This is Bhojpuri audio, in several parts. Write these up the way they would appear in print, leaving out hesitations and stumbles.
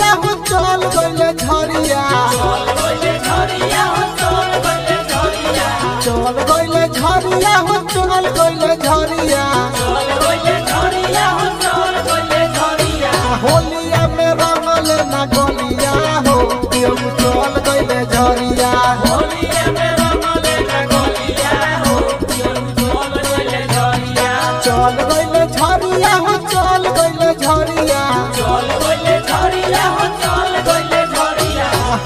झरिया हो चल गइले झरिया चल गइले झरिया हो चल गइले झरिया होलिया में रंगल ना गलिया हो केहू चल गइले झरिया चल गइले झरिया हो चल गइले झरिया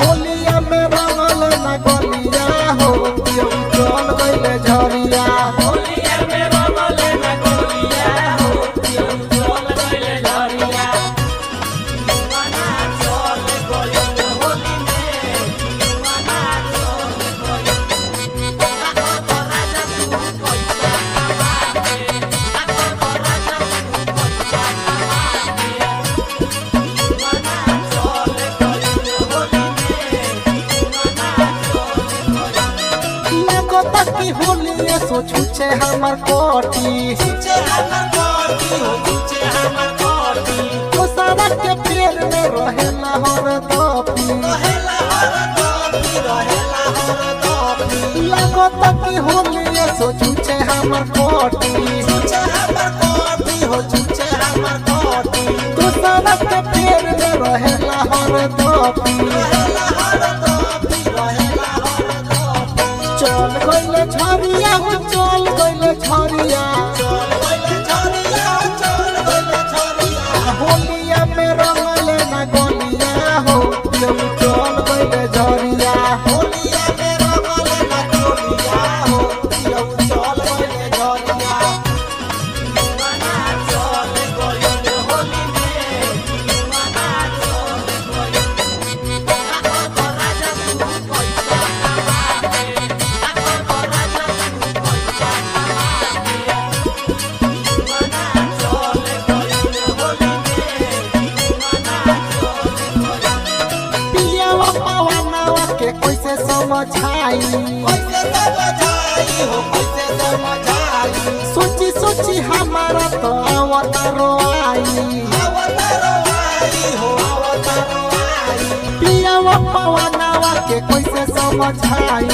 होलिया में रंगल ना गलिया हो केहू चल गइले झरिया की होलिया सो छुचे हमर कोटी तो सारा के पेड़ में रहेला हर दपी लगता की होलिया सो छुचे हमर कोटी तो सारा के पेड़ में रहेला हर दपी चल गइले झरिया हो चल गइले झरिया होलिया में रंगल ना गलिया हो केहू चल गइले झरिया कैसे समझाई सोची सोची हमारा तो अवतारो आई पियावा पवनावा के कैसे समझाई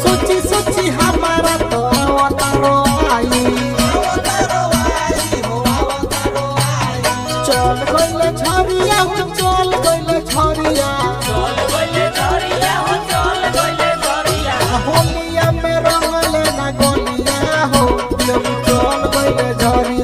सोची सोची हमारा तो अवतारो आई चल गइले झरिया हो चल गइले झरिया होलिया में रंगल ना गलिया हो केहू चल गइले झरिया।